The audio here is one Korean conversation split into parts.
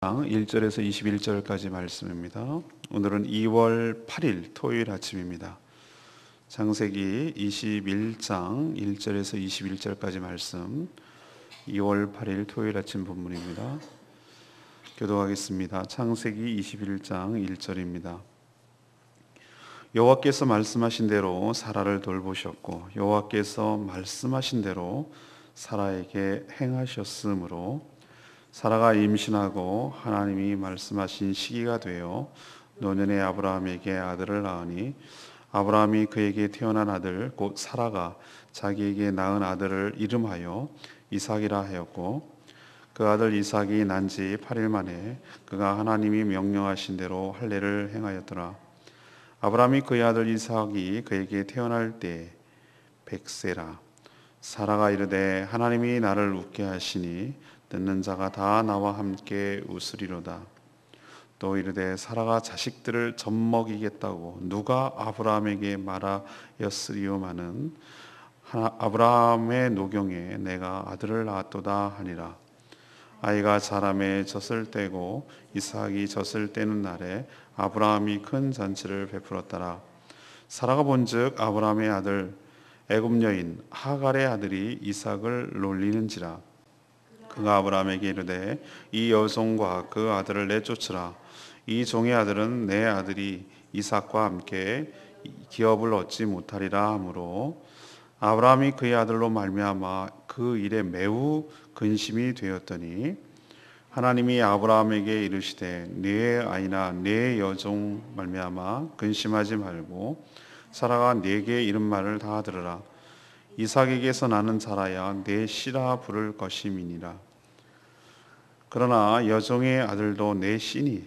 1절에서 21절까지 말씀입니다. 오늘은 2월 8일 토요일 아침입니다. 창세기 21장 1절에서 21절까지 말씀, 2월 8일 토요일 아침 본문입니다. 교독하겠습니다. 창세기 21장 1절입니다. 여호와께서 말씀하신 대로 사라를 돌보셨고 여호와께서 말씀하신 대로 사라에게 행하셨으므로 사라가 임신하고 하나님이 말씀하신 시기가 되어 노년에 아브라함에게 아들을 낳으니 아브라함이 그에게 태어난 아들 곧 사라가 자기에게 낳은 아들을 이름하여 이삭이라 하였고 그 아들 이삭이 난 지 8일 만에 그가 하나님이 명령하신 대로 할례를 행하였더라. 아브라함이 그의 아들 이삭이 그에게 태어날 때 100세라. 사라가 이르되 하나님이 나를 웃게 하시니 듣는 자가 다 나와 함께 웃으리로다. 또 이르되 사라가 자식들을 젖먹이겠다고 누가 아브라함에게 말하였으리오마는 아브라함의 노경에 내가 아들을 낳았도다 하니라. 아이가 자라매 젖을 떼고 이삭이 젖을 떼는 날에 아브라함이 큰 잔치를 베풀었더라. 사라가 본즉 아브라함의 아들 애굽 여인 하갈의 아들이 이삭을 놀리는지라. 그가 아브라함에게 이르되 이 여종과 그 아들을 내쫓으라. 이 종의 아들은 내 아들이 이삭과 함께 기업을 얻지 못하리라 하므로 아브라함이 그의 아들로 말미암아 그 일에 매우 근심이 되었더니 하나님이 아브라함에게 이르시되 네 아이나 네 여종 말미암아 근심하지 말고 사라가 네게 이른 말을 다 들으라. 이삭에게서 나는 자라야 내 씨라 부를 것임이니라. 그러나 여종의 아들도 내 씨니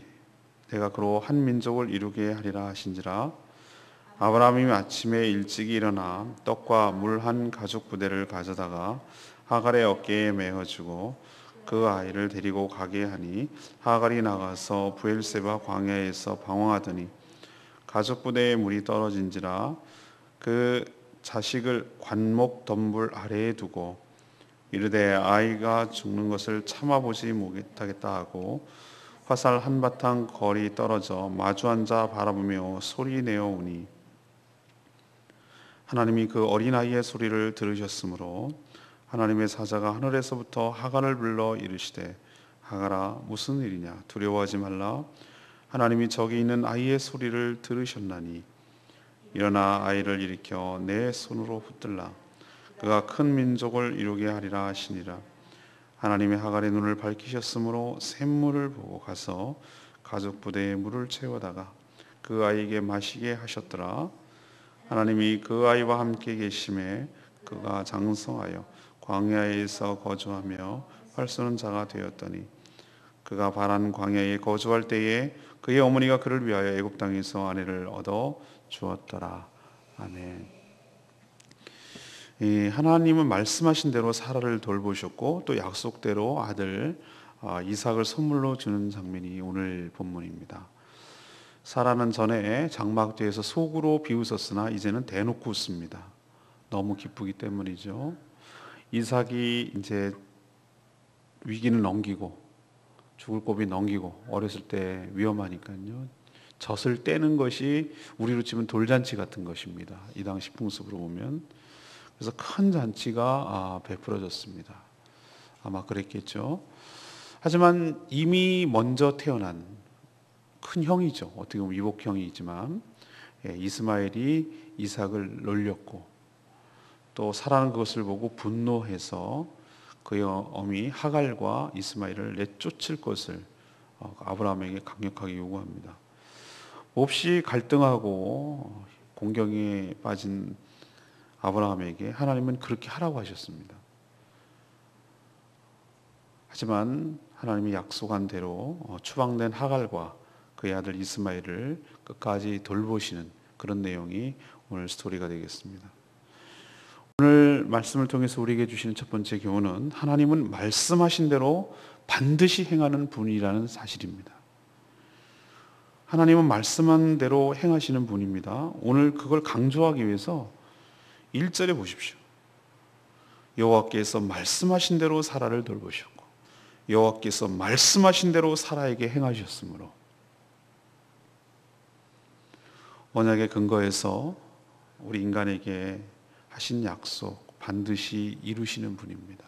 내가 그로 한 민족을 이루게 하리라 하신지라. 아브라함이 아침에 일찍이 일어나 떡과 물 한 가죽 부대를 가져다가 하갈의 어깨에 메어주고 그 아이를 데리고 가게 하니 하갈이 나가서 브엘세바 광야에서 방황하더니 가죽 부대에 물이 떨어진지라. 그 자식을 관목 덤불 아래에 두고 이르되 아이가 죽는 것을 참아보지 못하겠다 하고 화살 한바탕 거리 떨어져 마주 앉아 바라보며 소리내어 우니 하나님이 그 어린아이의 소리를 들으셨으므로 하나님의 사자가 하늘에서부터 하갈을 불러 이르시되 하갈아 무슨 일이냐 두려워하지 말라. 하나님이 저기 있는 아이의 소리를 들으셨나니 일어나 아이를 일으켜 내 손으로 붙들라. 그가 큰 민족을 이루게 하리라 하시니라. 하나님의 하갈의 눈을 밝히셨으므로 샘물을 보고 가서 가죽 부대에 물을 채워다가 그 아이에게 마시게 하셨더라. 하나님이 그 아이와 함께 계심에 그가 장성하여 광야에서 거주하며 활쏘는 자가 되었더니 그가 바란 광야에 거주할 때에 그의 어머니가 그를 위하여 애굽 땅에서 아내를 얻어 주었더라. 아멘. 하나님은 말씀하신 대로 사라를 돌보셨고 또 약속대로 아들 이삭을 선물로 주는 장면이 오늘 본문입니다. 사라는 전에 장막 뒤에서 속으로 비웃었으나 이제는 대놓고 웃습니다. 너무 기쁘기 때문이죠. 이삭이 이제 위기는 넘기고 죽을 고비 넘기고 어렸을 때 위험하니까요. 젖을 떼는 것이 우리로 치면 돌잔치 같은 것입니다. 이 당시 풍습으로 보면. 그래서 큰 잔치가 베풀어졌습니다. 아마 그랬겠죠. 하지만 이미 먼저 태어난 큰 형이죠. 어떻게 보면 위복형이지만 이스마엘이 이삭을 놀렸고 또 사라는 그것을 보고 분노해서 그의 어미 하갈과 이스마엘을 내쫓을 것을 아브라함에게 강력하게 요구합니다. 몹시 갈등하고 공경에 빠진 아브라함에게 하나님은 그렇게 하라고 하셨습니다. 하지만 하나님이 약속한 대로 추방된 하갈과 그의 아들 이스마엘을 끝까지 돌보시는 그런 내용이 오늘 스토리가 되겠습니다. 오늘 말씀을 통해서 우리에게 주시는 첫 번째 교훈은 하나님은 말씀하신 대로 반드시 행하는 분이라는 사실입니다. 하나님은 말씀한 대로 행하시는 분입니다. 오늘 그걸 강조하기 위해서 1절에 보십시오. 여호와께서 말씀하신 대로 사라를 돌보셨고 여호와께서 말씀하신 대로 사라에게 행하셨으므로. 언약의 근거에서 우리 인간에게 하신 약속 반드시 이루시는 분입니다.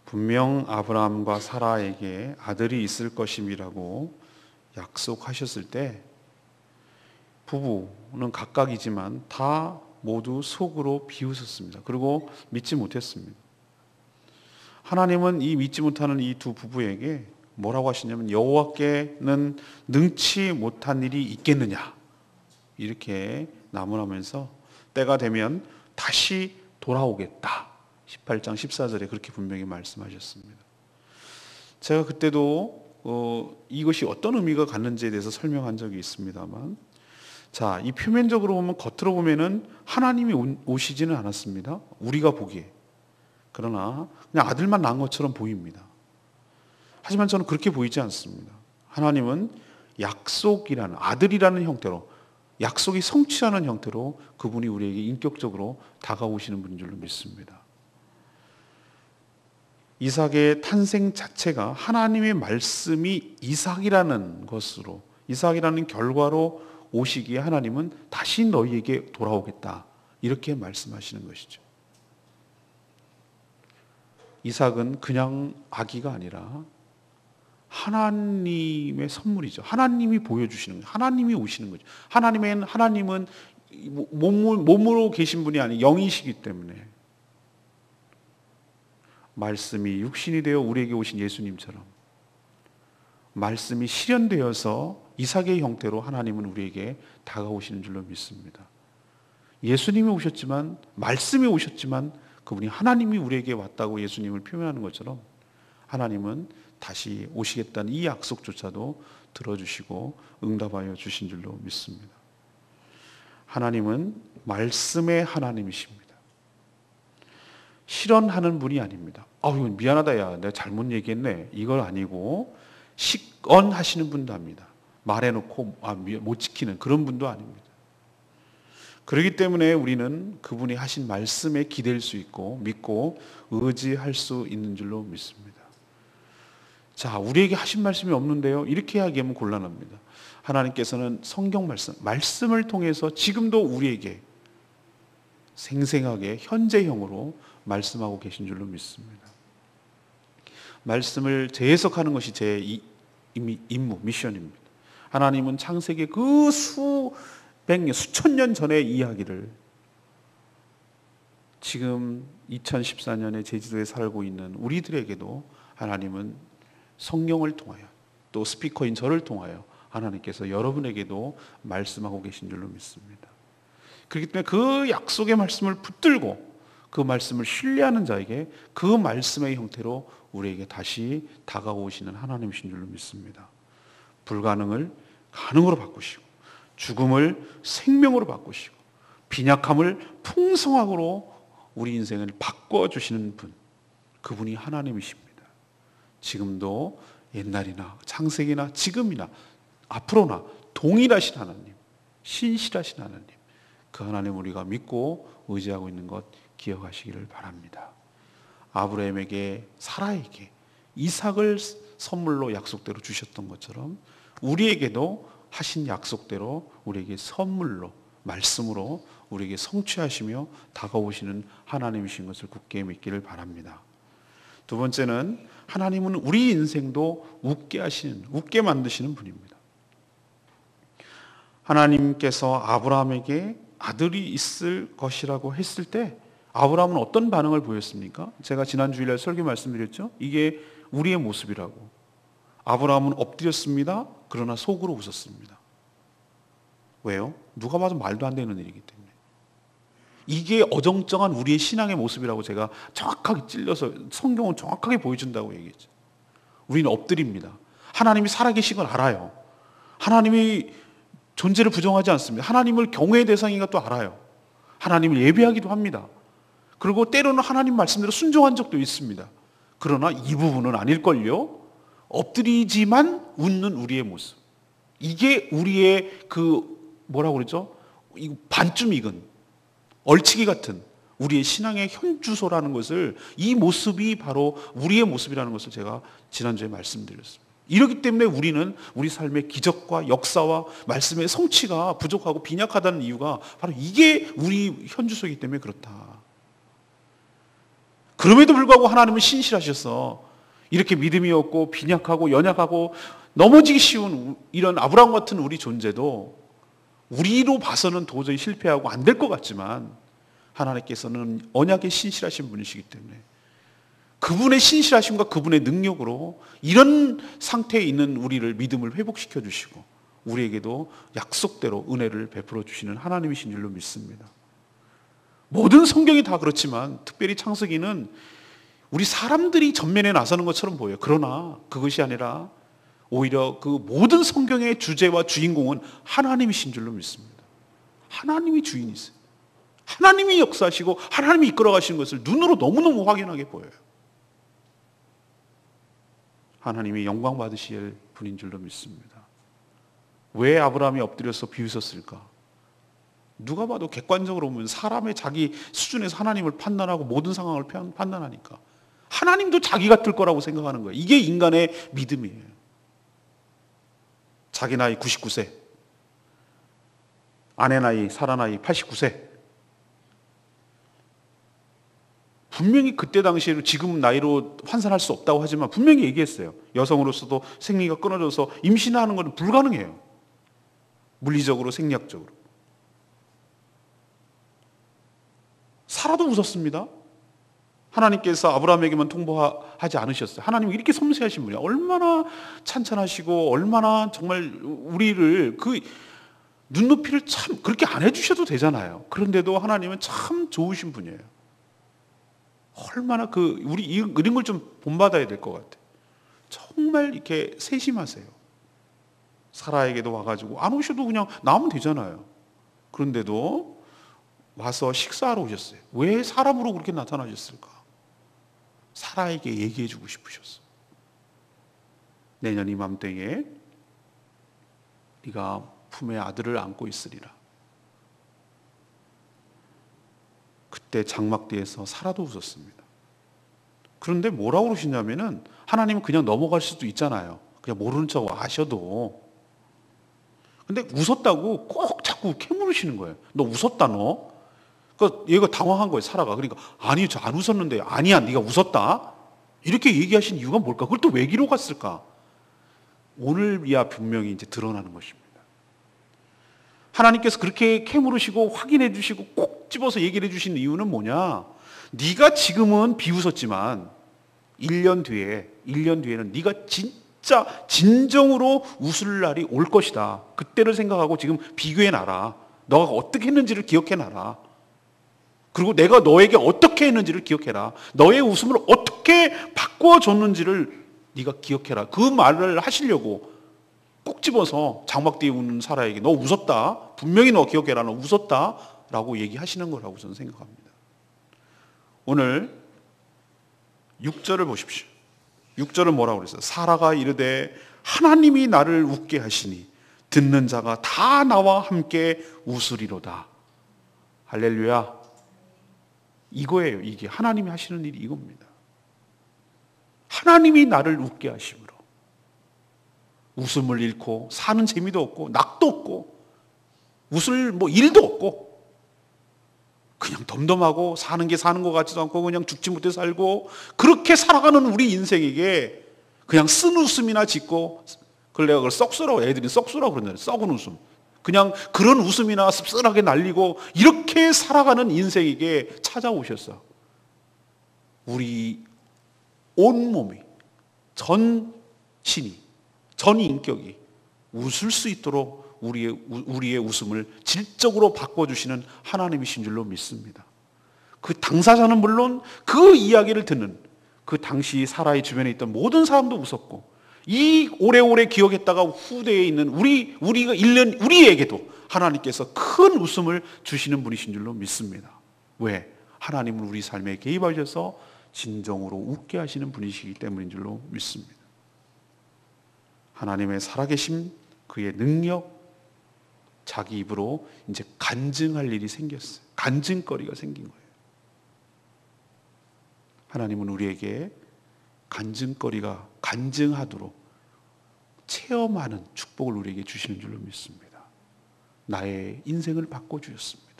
분명 아브라함과 사라에게 아들이 있을 것임이라고 약속하셨을 때 부부는 각각이지만 다 모두 속으로 비웃었습니다. 그리고 믿지 못했습니다. 하나님은 이 믿지 못하는 이 두 부부에게 뭐라고 하시냐면 여호와께는 능치 못한 일이 있겠느냐 이렇게 나무라면서 때가 되면 다시 돌아오겠다. 18장 14절에 그렇게 분명히 말씀하셨습니다. 제가 그때도 이것이 어떤 의미가 갖는지에 대해서 설명한 적이 있습니다만, 자, 이 표면적으로 보면, 겉으로 보면은 하나님이 오시지는 않았습니다. 우리가 보기에. 그러나 그냥 아들만 낳은 것처럼 보입니다. 하지만 저는 그렇게 보이지 않습니다. 하나님은 약속이라는, 아들이라는 형태로, 약속이 성취하는 형태로 그분이 우리에게 인격적으로 다가오시는 분인 줄로 믿습니다. 이삭의 탄생 자체가 하나님의 말씀이 이삭이라는 것으로, 이삭이라는 결과로 오시기에 하나님은 다시 너희에게 돌아오겠다 이렇게 말씀하시는 것이죠. 이삭은 그냥 아기가 아니라 하나님의 선물이죠. 하나님이 보여주시는 거죠. 하나님이 오시는 거죠. 하나님은 몸으로 계신 분이 아니 영이시기 때문에 말씀이 육신이 되어 우리에게 오신 예수님처럼 말씀이 실현되어서 이삭의 형태로 하나님은 우리에게 다가오시는 줄로 믿습니다. 예수님이 오셨지만, 말씀이 오셨지만 그분이 하나님이 우리에게 왔다고 예수님을 표현하는 것처럼 하나님은 다시 오시겠다는 이 약속조차도 들어주시고 응답하여 주신 줄로 믿습니다. 하나님은 말씀의 하나님이십니다. 실현하는 분이 아닙니다. 이건 미안하다, 야, 내가 잘못 얘기했네. 이걸 아니고 식언하시는 분도 아닙니다. 말해놓고 못 지키는 그런 분도 아닙니다. 그렇기 때문에 우리는 그분이 하신 말씀에 기댈 수 있고 믿고 의지할 수 있는 줄로 믿습니다. 자, 우리에게 하신 말씀이 없는데요, 이렇게 이야기하면 곤란합니다. 하나님께서는 성경 말씀을 통해서 지금도 우리에게 생생하게 현재형으로 말씀하고 계신 줄로 믿습니다. 말씀을 재해석하는 것이 제 임무, 미션입니다. 하나님은 창세기 그 수백 년, 수천 년 전의 이야기를 지금 2014년에 제주도에 살고 있는 우리들에게도 하나님은 성령을 통하여, 또 스피커인 저를 통하여 하나님께서 여러분에게도 말씀하고 계신 줄로 믿습니다. 그렇기 때문에 그 약속의 말씀을 붙들고 그 말씀을 신뢰하는 자에게 그 말씀의 형태로 우리에게 다시 다가오시는 하나님이신 줄로 믿습니다. 불가능을 가능으로 바꾸시고, 죽음을 생명으로 바꾸시고, 빈약함을 풍성함으로 우리 인생을 바꿔주시는 분, 그분이 하나님이십니다. 지금도 옛날이나 창세기나 지금이나 앞으로나 동일하신 하나님, 신실하신 하나님, 그 하나님 우리가 믿고 의지하고 있는 것 기억하시기를 바랍니다. 아브라함에게, 사라에게 이삭을 선물로 약속대로 주셨던 것처럼 우리에게도 하신 약속대로 우리에게 선물로, 말씀으로 우리에게 성취하시며 다가오시는 하나님이신 것을 굳게 믿기를 바랍니다. 두 번째는 하나님은 우리 인생도 웃게 만드시는 분입니다. 하나님께서 아브라함에게 아들이 있을 것이라고 했을 때 아브라함은 어떤 반응을 보였습니까? 제가 지난 주일날 설교 말씀드렸죠. 이게 우리의 모습이라고. 아브라함은 엎드렸습니다. 그러나 속으로 웃었습니다. 왜요? 누가 봐도 말도 안 되는 일이기 때문에. 이게 어정쩡한 우리의 신앙의 모습이라고 제가 정확하게 찔러서 성경은 정확하게 보여준다고 얘기했죠. 우리는 엎드립니다. 하나님이 살아계신 걸 알아요. 하나님이 존재를 부정하지 않습니다. 하나님을 경외의 대상인 것도 알아요. 하나님을 예배하기도 합니다. 그리고 때로는 하나님 말씀대로 순종한 적도 있습니다. 그러나 이 부분은 아닐걸요. 엎드리지만 웃는 우리의 모습. 이게 우리의 뭐라고 그러죠? 반쯤 익은, 얼치기 같은 우리의 신앙의 현주소라는 것을, 이 모습이 바로 우리의 모습이라는 것을 제가 지난주에 말씀드렸습니다. 이렇기 때문에 우리는 우리 삶의 기적과 역사와 말씀의 성취가 부족하고 빈약하다는 이유가 바로 이게 우리 현주소이기 때문에 그렇다. 그럼에도 불구하고 하나님은 신실하셔서 이렇게 믿음이 없고 빈약하고 연약하고 넘어지기 쉬운 이런 아브라함 같은 우리 존재도 우리로 봐서는 도저히 실패하고 안 될 것 같지만 하나님께서는 언약에 신실하신 분이시기 때문에 그분의 신실하심과 그분의 능력으로 이런 상태에 있는 우리를 믿음을 회복시켜 주시고 우리에게도 약속대로 은혜를 베풀어 주시는 하나님이신 줄로 믿습니다. 모든 성경이 다 그렇지만 특별히 창세기는 우리 사람들이 전면에 나서는 것처럼 보여요. 그러나 그것이 아니라 오히려 그 모든 성경의 주제와 주인공은 하나님이신 줄로 믿습니다. 하나님이 주인이세요. 하나님이 역사하시고 하나님이 이끌어가시는 것을 눈으로 너무너무 확연하게 보여요. 하나님이 영광 받으실 분인 줄로 믿습니다. 왜 아브라함이 엎드려서 비웃었을까? 누가 봐도 객관적으로 보면 사람의 자기 수준에서 하나님을 판단하고 모든 상황을 판단하니까 하나님도 자기 같을 거라고 생각하는 거예요. 이게 인간의 믿음이에요. 자기 나이 99세, 아내 나이, 사라 나이 89세. 분명히 그때 당시에는 지금 나이로 환산할 수 없다고 하지만 분명히 얘기했어요. 여성으로서도 생리가 끊어져서 임신하는 건 불가능해요. 물리적으로, 생리학적으로. 사라도 웃었습니다. 하나님께서 아브라함에게만 통보하지 않으셨어요. 하나님이 이렇게 섬세하신 분이야. 얼마나 찬찬하시고 얼마나 정말 우리를 그 눈높이를 참 그렇게 안 해주셔도 되잖아요. 그런데도 하나님은 참 좋으신 분이에요. 얼마나 우리 이런 걸 좀 본받아야 될 것 같아요. 정말 이렇게 세심하세요. 사라에게도 와가지고 안 오셔도 그냥 나오면 되잖아요. 그런데도 와서 식사하러 오셨어요. 왜 사람으로 그렇게 나타나셨을까? 사라에게 얘기해 주고 싶으셨어요. 내년 이맘때에 네가 품에 아들을 안고 있으리라. 그때 장막 뒤에서 사라도 웃었습니다. 그런데 뭐라고 그러시냐면은 하나님은 그냥 넘어갈 수도 있잖아요. 그냥 모르는 척 아셔도. 근데 웃었다고 꼭 자꾸 캐물으시는 거예요. 너 웃었다 너? 그러니까 얘가 당황한 거예요, 사라가. 그러니까 아니 저 안 웃었는데. 아니야 네가 웃었다. 이렇게 얘기하신 이유가 뭘까? 그걸 또 왜 기로 갔을까? 오늘이야 분명히 이제 드러나는 것입니다. 하나님께서 그렇게 캐물으시고 확인해 주시고 꼭 집어서 얘기를 해 주신 이유는 뭐냐? 네가 지금은 비웃었지만 1년 뒤에는 네가 진짜 진정으로 웃을 날이 올 것이다. 그때를 생각하고 지금 비교해 놔라. 너가 어떻게 했는지를 기억해 놔라. 그리고 내가 너에게 어떻게 했는지를 기억해라. 너의 웃음을 어떻게 바꿔줬는지를 네가 기억해라. 그 말을 하시려고 꼭 집어서 장막 뒤에 웃는 사라에게 너 웃었다. 분명히 너 기억해라. 너 웃었다. 라고 얘기하시는 거라고 저는 생각합니다. 오늘 6절을 보십시오. 6절은 뭐라고 그랬어요? 사라가 이르되 하나님이 나를 웃게 하시니 듣는 자가 다 나와 함께 웃으리로다. 할렐루야. 이거예요. 이게 하나님이 하시는 일이 이겁니다. 하나님이 나를 웃게 하심으로 웃음을 잃고 사는 재미도 없고 낙도 없고 웃을 일도 없고 그냥 덤덤하고 사는 게 사는 것 같지도 않고 그냥 죽지 못해 살고 그렇게 살아가는 우리 인생에게 그냥 쓴 웃음이나 짓고 그걸 내가 그걸 썩소라고 애들이 썩소라고 그러잖아요. 썩은 웃음. 그냥 그런 웃음이나 씁쓸하게 날리고 이렇게 살아가는 인생에게 찾아오셨어. 우리 온몸이 전 신이 전 인격이 웃을 수 있도록 우리의 웃음을 질적으로 바꿔주시는 하나님이신 줄로 믿습니다. 그 당사자는 물론 그 이야기를 듣는 그 당시 사라의 주변에 있던 모든 사람도 웃었고 이 오래오래 기억했다가 후대에 있는 우리가 읽는 우리에게도 하나님께서 큰 웃음을 주시는 분이신 줄로 믿습니다. 왜? 하나님은 우리 삶에 개입하셔서 진정으로 웃게 하시는 분이시기 때문인 줄로 믿습니다. 하나님의 살아계심, 그의 능력, 자기 입으로 이제 간증할 일이 생겼어요. 간증거리가 생긴 거예요. 하나님은 우리에게 간증하도록 체험하는 축복을 우리에게 주시는 줄로 믿습니다. 나의 인생을 바꿔주셨습니다.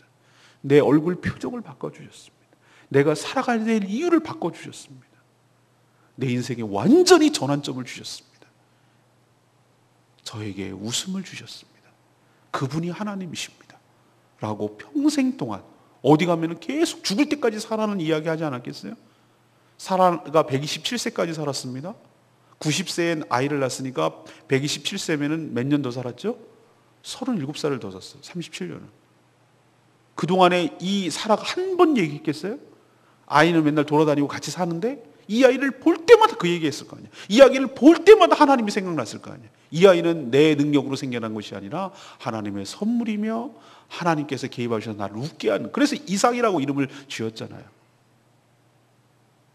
내 얼굴 표정을 바꿔주셨습니다. 내가 살아가야 될 이유를 바꿔주셨습니다. 내 인생에 완전히 전환점을 주셨습니다. 저에게 웃음을 주셨습니다. 그분이 하나님이십니다 라고 평생 동안 어디 가면 계속 죽을 때까지 살아는 이야기 하지 않았겠어요? 사라가 127세까지 살았습니다. 90세에 아이를 낳았으니까 127세면 몇 년 더 살았죠? 37살을 더 살았어요. 37년을. 그동안에 이 사라가 한 번 얘기했겠어요? 아이는 맨날 돌아다니고 같이 사는데 이 아이를 볼 때마다 그 얘기했을 거 아니에요. 이 아이를 볼 때마다 하나님이 생각났을 거 아니에요. 이 아이는 내 능력으로 생겨난 것이 아니라 하나님의 선물이며 하나님께서 개입하셔서 나를 웃게 하는, 그래서 이삭이라고 이름을 지었잖아요.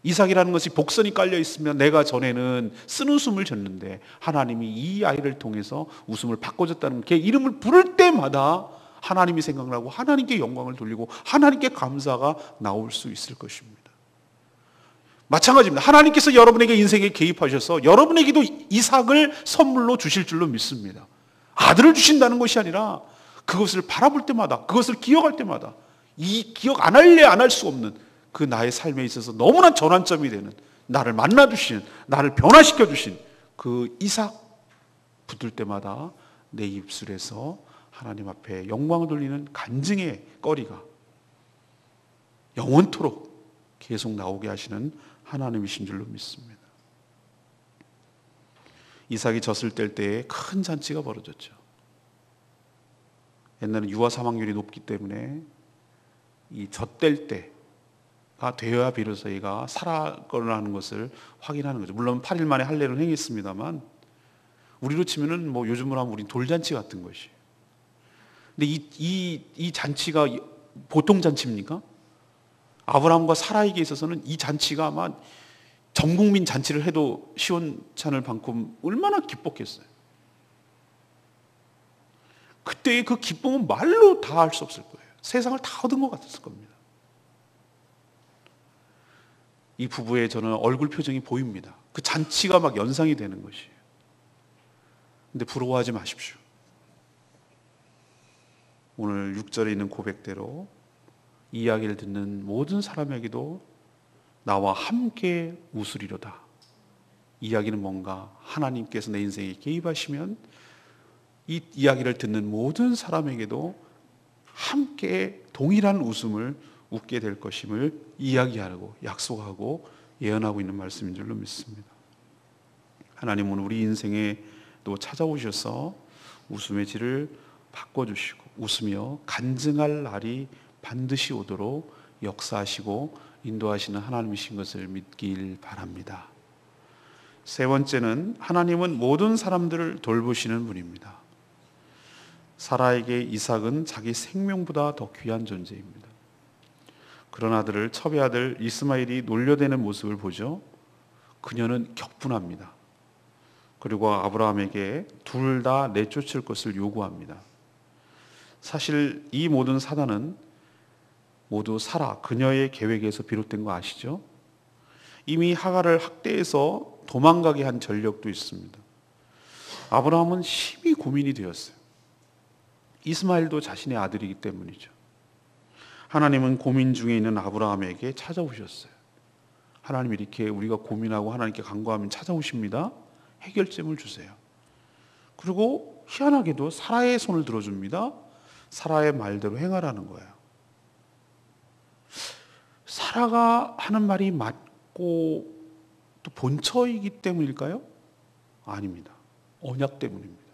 이삭이라는 것이 복선이 깔려 있으면 내가 전에는 쓴웃음을 졌는데 하나님이 이 아이를 통해서 웃음을 바꿔줬다는, 걔 이름을 부를 때마다 하나님이 생각나고 하나님께 영광을 돌리고 하나님께 감사가 나올 수 있을 것입니다. 마찬가지입니다. 하나님께서 여러분에게 인생에 개입하셔서 여러분에게도 이삭을 선물로 주실 줄로 믿습니다. 아들을 주신다는 것이 아니라 그것을 바라볼 때마다, 그것을 기억할 때마다 이 기억 안 할래 안 할 수 없는 그 나의 삶에 있어서 너무나 전환점이 되는, 나를 만나주신, 나를 변화시켜 주신 그 이삭 붙을 때마다 내 입술에서 하나님 앞에 영광을 돌리는 간증의 거리가 영원토록 계속 나오게 하시는 하나님이신 줄로 믿습니다. 이삭이 젖을 뗄 때에 큰 잔치가 벌어졌죠. 옛날에 유아 사망률이 높기 때문에 이 젖뗄 때가 되어야 비로소 얘가 살아거라는 것을 확인하는 거죠. 물론 8일 만에 할례를 행했습니다만 우리로 치면은 뭐 요즘으로 하면 우리 돌잔치 같은 것이. 근데 이 잔치가 보통 잔치입니까? 아브라함과 사라에게 있어서는 이 잔치가 아마 전 국민 잔치를 해도 시원찮을 만큼 얼마나 기뻤겠어요. 그때의 그 기쁨은 말로 다 할 수 없을 거예요. 세상을 다 얻은 것 같았을 겁니다. 이 부부의 저는 얼굴 표정이 보입니다. 그 잔치가 막 연상이 되는 것이에요. 근데 부러워하지 마십시오. 오늘 6절에 있는 고백대로 이 이야기를 듣는 모든 사람에게도 나와 함께 웃으리로다. 이 이야기는 뭔가 하나님께서 내 인생에 개입하시면 이 이야기를 듣는 모든 사람에게도 함께 동일한 웃음을 웃게 될 것임을 이야기하고 약속하고 예언하고 있는 말씀인 줄로 믿습니다. 하나님은 우리 인생에 또 찾아오셔서 웃음의 질을 바꿔주시고 웃으며 간증할 날이 반드시 오도록 역사하시고 인도하시는 하나님이신 것을 믿길 바랍니다. 세 번째는 하나님은 모든 사람들을 돌보시는 분입니다. 사라에게 이삭은 자기 생명보다 더 귀한 존재입니다. 그런 아들을 첩의 아들 이스마엘이 놀려대는 모습을 보죠. 그녀는 격분합니다. 그리고 아브라함에게 둘 다 내쫓을 것을 요구합니다. 사실 이 모든 사단은 모두 사라 그녀의 계획에서 비롯된 거 아시죠? 이미 하갈을 학대해서 도망가게 한 전력도 있습니다. 아브라함은 심히 고민이 되었어요. 이스마엘도 자신의 아들이기 때문이죠. 하나님은 고민 중에 있는 아브라함에게 찾아오셨어요. 하나님 이렇게 우리가 고민하고 하나님께 간구하면 찾아오십니다. 해결점을 주세요. 그리고 희한하게도 사라의 손을 들어줍니다. 사라의 말대로 행하라는 거예요. 사라가 하는 말이 맞고 또 본처이기 때문일까요? 아닙니다. 언약 때문입니다.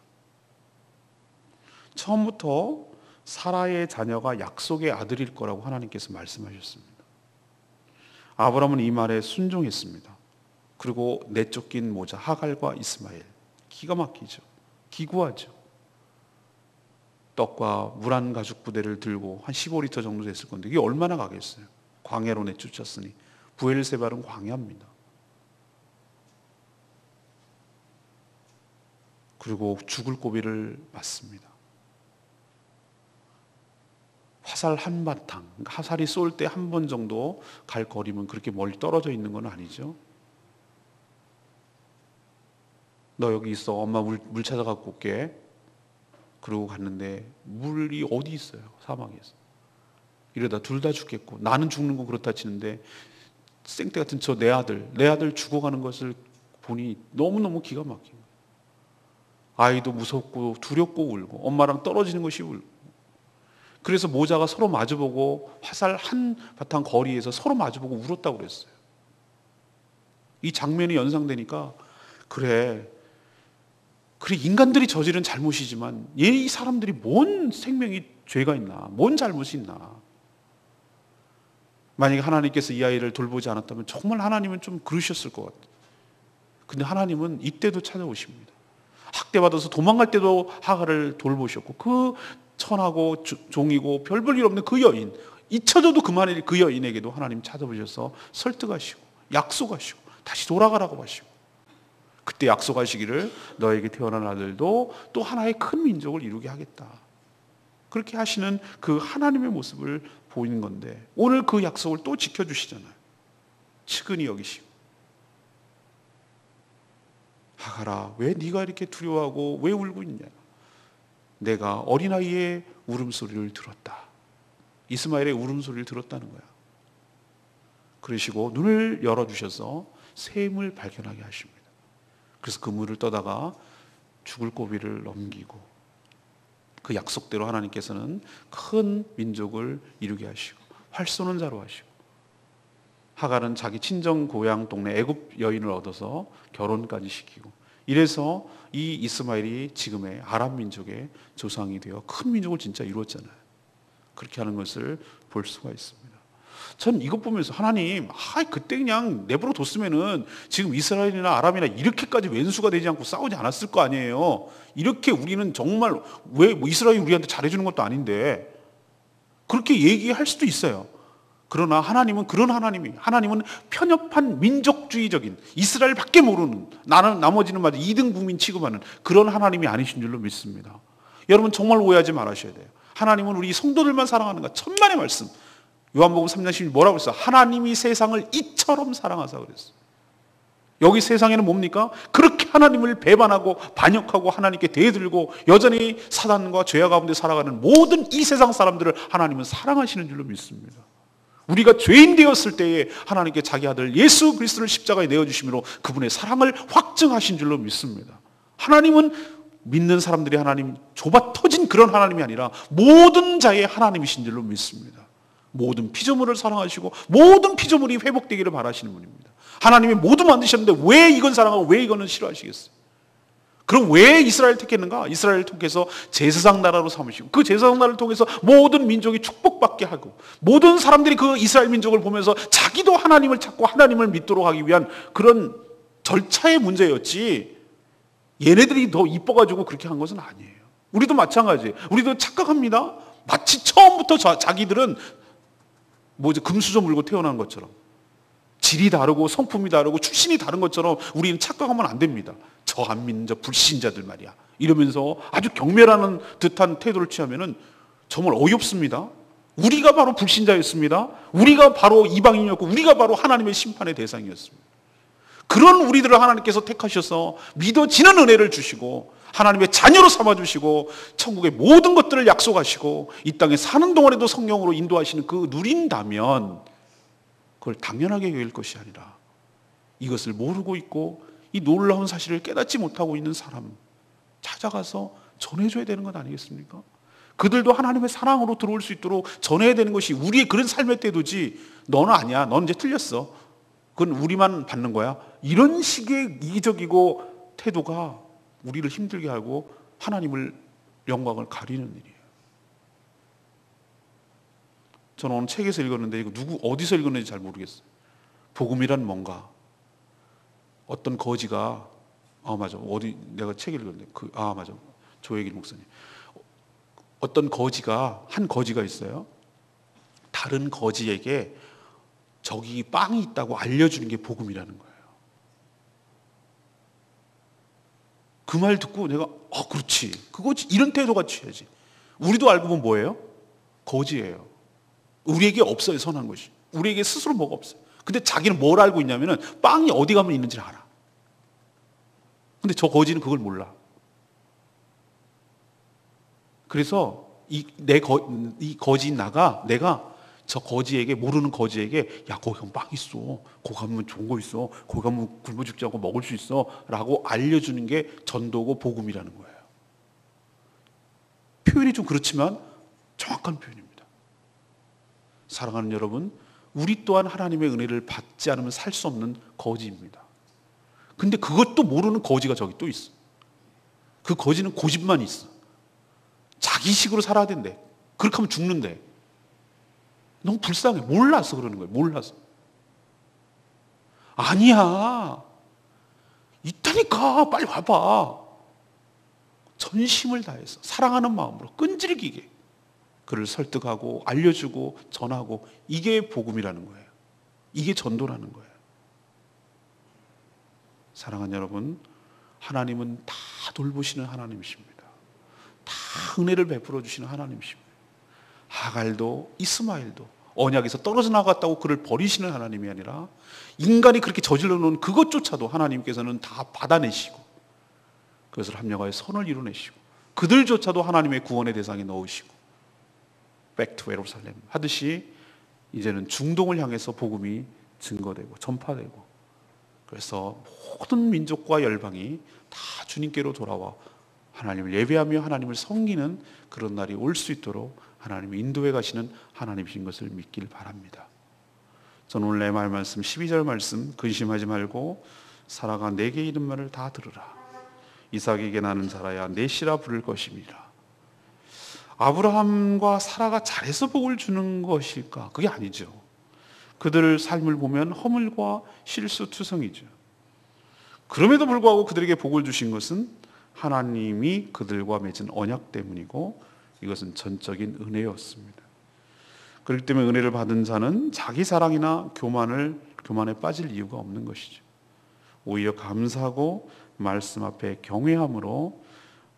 처음부터 사라의 자녀가 약속의 아들일 거라고 하나님께서 말씀하셨습니다. 아브라함은 이 말에 순종했습니다. 그리고 내쫓긴 모자 하갈과 이스마엘, 기가 막히죠. 기구하죠. 떡과 물 한 가죽 부대를 들고 한 15리터 정도 됐을 건데 이게 얼마나 가겠어요. 광야로 내쫓았으니. 부엘세발은 광야입니다. 그리고 죽을 고비를 맞습니다. 화살 한바탕, 화살이 쏠 때 한 번 정도 갈 거리면 그렇게 멀리 떨어져 있는 건 아니죠. 너 여기 있어, 엄마 물 찾아갖고 올게. 그러고 갔는데 물이 어디 있어요, 사막에서. 이러다 둘 다 죽겠고, 나는 죽는 거 그렇다 치는데 생떼 같은 저 내 아들 죽어가는 것을 보니 너무너무 기가 막힌 거예요. 아이도 무섭고 두렵고 울고, 엄마랑 떨어지는 것이 울고. 그래서 모자가 서로 마주보고 화살 한 바탕 거리에서 서로 마주보고 울었다고 그랬어요. 이 장면이 연상되니까 그래 인간들이 저지른 잘못이지만 이 사람들이 뭔 생명이 죄가 있나, 뭔 잘못이 있나. 만약에 하나님께서 이 아이를 돌보지 않았다면 정말 하나님은 좀 그러셨을 것 같아요. 근데 하나님은 이때도 찾아오십니다. 학대받아서 도망갈 때도 하갈을 돌보셨고, 그 천하고 종이고 별 볼 일 없는 그 여인, 잊혀져도 그만일 그 여인에게도 하나님 찾아보셔서 설득하시고 약속하시고 다시 돌아가라고 하시고, 그때 약속하시기를 너에게 태어난 아들도 또 하나의 큰 민족을 이루게 하겠다. 그렇게 하시는 그 하나님의 모습을 보이는 건데, 오늘 그 약속을 또 지켜주시잖아요. 측은히 여기시고, 하갈아, 왜 네가 이렇게 두려워하고 왜 울고 있냐? 내가 어린아이의 울음소리를 들었다. 이스마엘의 울음소리를 들었다는 거야. 그러시고 눈을 열어주셔서 샘을 발견하게 하십니다. 그래서 그 물을 떠다가 죽을 고비를 넘기고, 그 약속대로 하나님께서는 큰 민족을 이루게 하시고 활 쏘는 자로 하시고, 하갈은 자기 친정 고향 동네 애굽 여인을 얻어서 결혼까지 시키고, 이래서 이 이스마엘이 지금의 아람 민족의 조상이 되어 큰 민족을 진짜 이루었잖아요. 그렇게 하는 것을 볼 수가 있습니다. 전 이것 보면서 하나님, 그때 그냥 내버려 뒀으면은 지금 이스라엘이나 아람이나 이렇게까지 왼수가 되지 않고 싸우지 않았을 거 아니에요. 이렇게 우리는 정말 왜 이스라엘이 우리한테 잘해주는 것도 아닌데, 그렇게 얘기할 수도 있어요. 그러나 하나님은 그런 하나님은 편협한 민족주의적인, 이스라엘밖에 모르는, 나는 나머지는 마저 2등 국민 취급하는 그런 하나님이 아니신 줄로 믿습니다. 여러분 정말 오해하지 말으셔야 돼요. 하나님은 우리 성도들만 사랑하는가? 천만의 말씀. 요한복음 3장 16절 뭐라고 그랬어요? 하나님이 세상을 이처럼 사랑하사 그랬어요. 여기 세상에는 뭡니까? 그렇게 하나님을 배반하고 반역하고 하나님께 대들고 여전히 사단과 죄악 가운데 살아가는 모든 이 세상 사람들을 하나님은 사랑하시는 줄로 믿습니다. 우리가 죄인 되었을 때에 하나님께 자기 아들 예수 그리스도를 십자가에 내어주심으로 그분의 사랑을 확증하신 줄로 믿습니다. 하나님은 믿는 사람들이 하나님 좁아 터진 그런 하나님이 아니라 모든 자의 하나님이신 줄로 믿습니다. 모든 피조물을 사랑하시고 모든 피조물이 회복되기를 바라시는 분입니다. 하나님이 모두 만드셨는데 왜 이건 사랑하고 왜 이거는 싫어하시겠어요? 그럼 왜 이스라엘 택했는가? 이스라엘을 통해서 제사장 나라로 삼으시고, 그 제사장 나라를 통해서 모든 민족이 축복받게 하고, 모든 사람들이 그 이스라엘 민족을 보면서 자기도 하나님을 찾고 하나님을 믿도록 하기 위한 그런 절차의 문제였지, 얘네들이 더 이뻐가지고 그렇게 한 것은 아니에요. 우리도 마찬가지. 우리도 착각합니다. 마치 처음부터 자기들은 금수저 물고 태어난 것처럼, 질이 다르고 성품이 다르고 출신이 다른 것처럼 우리는 착각하면 안 됩니다. 저 안 믿는 저 불신자들 말이야, 이러면서 아주 경멸하는 듯한 태도를 취하면은 정말 어이없습니다. 우리가 바로 불신자였습니다. 우리가 바로 이방인이었고 우리가 바로 하나님의 심판의 대상이었습니다. 그런 우리들을 하나님께서 택하셔서 믿어지는 은혜를 주시고 하나님의 자녀로 삼아주시고 천국의 모든 것들을 약속하시고 이 땅에 사는 동안에도 성령으로 인도하시는 그 누린다면, 그걸 당연하게 여길 것이 아니라 이것을 모르고 있고 이 놀라운 사실을 깨닫지 못하고 있는 사람 찾아가서 전해줘야 되는 것 아니겠습니까? 그들도 하나님의 사랑으로 들어올 수 있도록 전해야 되는 것이 우리의 그런 삶의 태도지, 너는 아니야, 넌 이제 틀렸어, 그건 우리만 받는 거야, 이런 식의 이기적이고 태도가 우리를 힘들게 하고 하나님을, 영광을 가리는 일이에요. 저는 오늘 책에서 읽었는데 이거 어디서 읽었는지 잘 모르겠어요. 복음이란 뭔가, 어떤 거지가, 맞아, 어디 내가 책 읽었는데 맞아, 조혜길 목사님, 어떤 거지가, 한 거지가 있어요. 다른 거지에게 저기 빵이 있다고 알려주는 게 복음이라는 거예요. 그 말 듣고 내가 그렇지, 그거지, 이런 태도가 취해야지. 우리도 알고 보면 뭐예요? 거지예요. 우리에게 없어요, 선한 것이. 우리에게 스스로 뭐가 없어요. 근데 자기는 뭘 알고 있냐면은 빵이 어디 가면 있는지를 알아. 근데 저 거지는 그걸 몰라. 그래서 이 거지인 내가 저 거지에게, 모르는 거지에게, 야, 거기 가면 빵 있어, 거기 가면 좋은 거 있어, 거기 가면 굶어 죽지 않고 먹을 수 있어 라고 알려주는 게 전도고 복음이라는 거예요. 표현이 좀 그렇지만 정확한 표현입니다. 사랑하는 여러분, 우리 또한 하나님의 은혜를 받지 않으면 살 수 없는 거지입니다. 근데 그것도 모르는 거지가 저기 또 있어. 그 거지는 고집만 있어. 자기식으로 살아야 된대. 그렇게 하면 죽는데. 너무 불쌍해. 몰라서 그러는 거예요. 몰라서. 아니야, 있다니까. 빨리 와봐. 전심을 다해서 사랑하는 마음으로 끈질기게 그를 설득하고 알려주고 전하고, 이게 복음이라는 거예요. 이게 전도라는 거예요. 사랑하는 여러분, 하나님은 다 돌보시는 하나님이십니다. 다 은혜를 베풀어 주시는 하나님이십니다. 하갈도 이스마엘도 언약에서 떨어져 나갔다고 그를 버리시는 하나님이 아니라, 인간이 그렇게 저질러 놓은 그것조차도 하나님께서는 다 받아내시고 그것을 합력하여 선을 이루내시고, 그들조차도 하나님의 구원의 대상에 넣으시고, Back to Jerusalem 하듯이 이제는 중동을 향해서 복음이 증거되고 전파되고, 그래서 모든 민족과 열방이 다 주님께로 돌아와 하나님을 예배하며 하나님을 섬기는 그런 날이 올 수 있도록 하나님이 인도해 가시는 하나님이신 것을 믿길 바랍니다. 저는 오늘 내 말씀 12절 말씀, 근심하지 말고 사라가 내게 이른 말을 다 들으라. 이삭에게 나는 자라야 내 씨라 부를 것입니다. 아브라함과 사라가 잘해서 복을 주는 것일까? 그게 아니죠. 그들 삶을 보면 허물과 실수투성이죠. 그럼에도 불구하고 그들에게 복을 주신 것은 하나님이 그들과 맺은 언약 때문이고, 이것은 전적인 은혜였습니다. 그렇기 때문에 은혜를 받은 자는 자기 사랑이나 교만에 빠질 이유가 없는 것이죠. 오히려 감사하고 말씀 앞에 경외함으로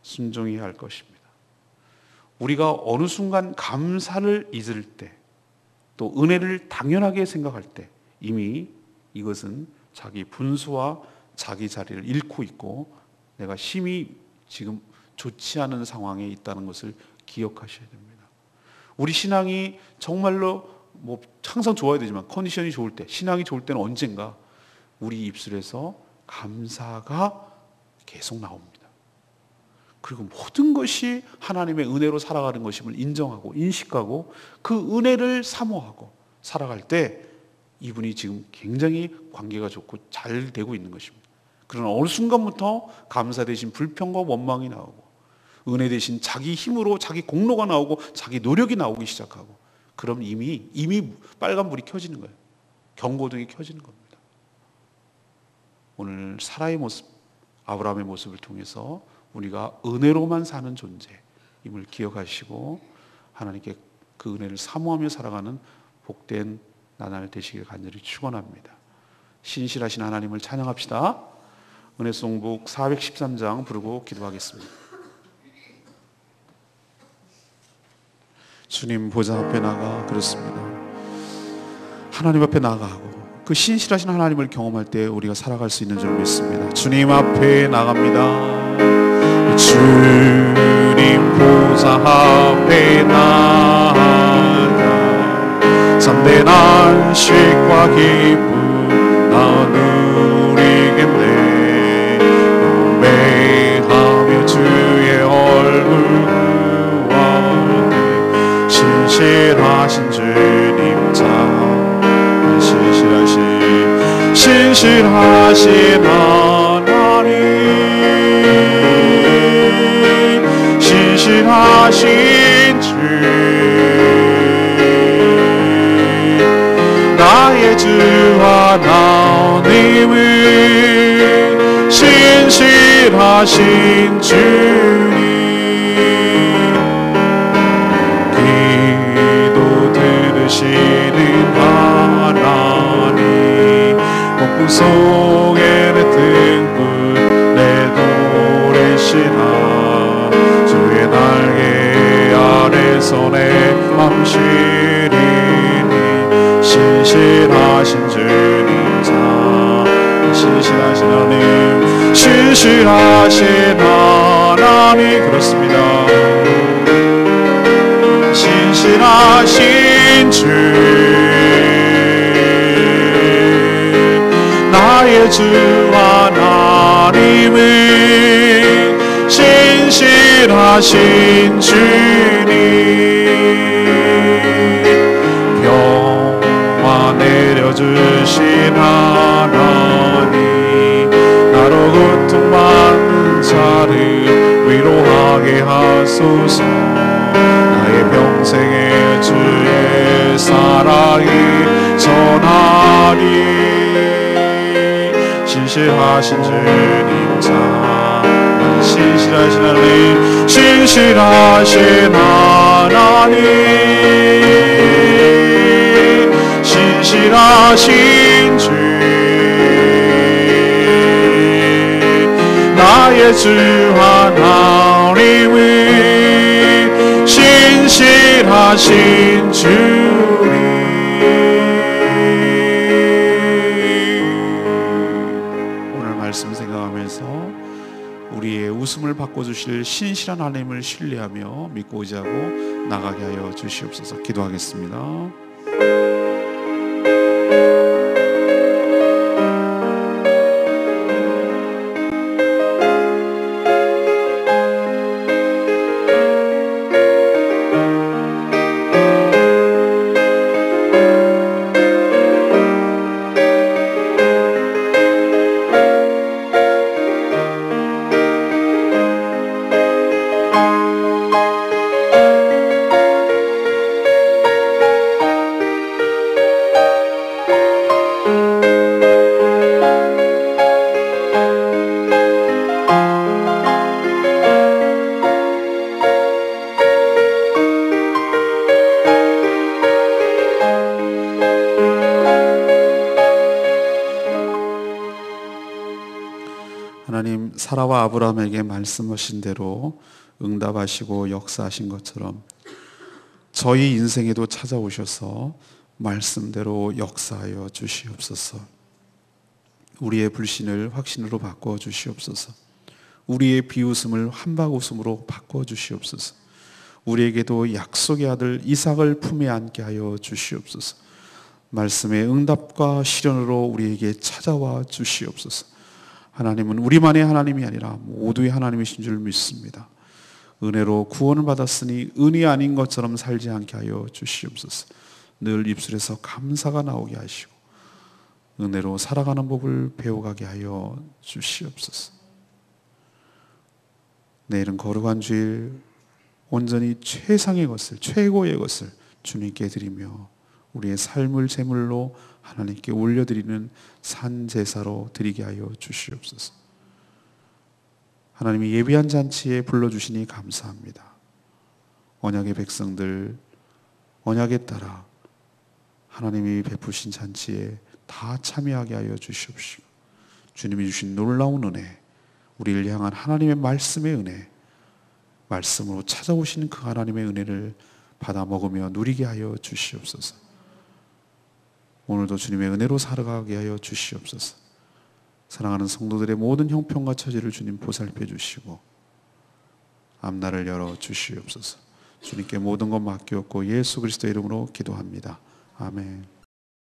순종해야 할 것입니다. 우리가 어느 순간 감사를 잊을 때, 또 은혜를 당연하게 생각할 때, 이미 이것은 자기 분수와 자기 자리를 잃고 있고 내가 심히 지금 좋지 않은 상황에 있다는 것을 기억하셔야 됩니다. 우리 신앙이 정말로 항상 좋아야 되지만 컨디션이 좋을 때, 신앙이 좋을 때는 언젠가 우리 입술에서 감사가 계속 나옵니다. 그리고 모든 것이 하나님의 은혜로 살아가는 것임을 인정하고 인식하고 그 은혜를 사모하고 살아갈 때 이분이 지금 굉장히 관계가 좋고 잘 되고 있는 것입니다. 그러나 어느 순간부터 감사 대신 불평과 원망이 나오고, 은혜 대신 자기 힘으로 자기 공로가 나오고 자기 노력이 나오기 시작하고, 그럼 이미 빨간불이 켜지는 거예요. 경고등이 켜지는 겁니다. 오늘 사라의 모습, 아브라함의 모습을 통해서 우리가 은혜로만 사는 존재임을 기억하시고 하나님께 그 은혜를 사모하며 살아가는 복된 나날 되시길 간절히 축원합니다. 신실하신 하나님을 찬양합시다. 은혜송북 413장 부르고 기도하겠습니다. 주님 보좌 앞에 나가 그렇습니다. 하나님 앞에 나가고 그 신실하신 하나님을 경험할 때 우리가 살아갈 수 있는 줄 믿습니다. 주님 앞에 나갑니다. 주님 보좌 앞에 나가 참된 안식과 기쁨 나누리겠네. 고백하며 주의 얼굴 구할 때 신실하신 주님 참 신실하신 하나님, 신실하신 주 나의 주 하나님은 신실하신 주님, 기도 들으시는 하나님, 목구 속에 내 등불 내 도래시나 주의 날개 아래서 내 맘 쉬리 신실하신 주님 참 신실하신 하나님 신실하신 하나님 그렇습니다. 신실하신 주 나의 주 하나님은 신실하신 주님 평화 내려주신 하나님 나로 고통받는 자를 위로하게 하소서. 나의 평생에 주의 사랑이 전하리 신실하신 주님 참 신실하신 하나님 신실하신 하나님 신실하신 주 나의 주 하나님은 신실하신 주님. 말씀 생각하면서 우리의 웃음을 바꿔주실 신실한 하나님을 신뢰하며 믿고 의지하고 나가게 하여 주시옵소서. 기도하겠습니다. 하나님, 사라와 아브라함에게 말씀하신 대로 응답하시고 역사하신 것처럼 저희 인생에도 찾아오셔서 말씀대로 역사하여 주시옵소서. 우리의 불신을 확신으로 바꿔 주시옵소서. 우리의 비웃음을 한박웃음으로 바꿔 주시옵소서. 우리에게도 약속의 아들 이삭을 품에 안게 하여 주시옵소서. 말씀의 응답과 실현으로 우리에게 찾아와 주시옵소서. 하나님은 우리만의 하나님이 아니라 모두의 하나님이신 줄 믿습니다. 은혜로 구원을 받았으니 은이 아닌 것처럼 살지 않게 하여 주시옵소서. 늘 입술에서 감사가 나오게 하시고 은혜로 살아가는 법을 배워가게 하여 주시옵소서. 내일은 거룩한 주일 온전히 최상의 것을, 최고의 것을 주님께 드리며 우리의 삶을 제물로 하나님께 올려드리는 산제사로 드리게 하여 주시옵소서. 하나님이 예비한 잔치에 불러주시니 감사합니다. 언약의 백성들 언약에 따라 하나님이 베푸신 잔치에 다 참여하게 하여 주시옵시고 주님이 주신 놀라운 은혜, 우리를 향한 하나님의 말씀의 은혜, 말씀으로 찾아오시는 그 하나님의 은혜를 받아 먹으며 누리게 하여 주시옵소서. 오늘도 주님의 은혜로 살아가게 하여 주시옵소서. 사랑하는 성도들의 모든 형편과 처지를 주님 보살펴 주시고 앞날을 열어 주시옵소서. 주님께 모든 것 맡겼고 예수 그리스도의 이름으로 기도합니다. 아멘.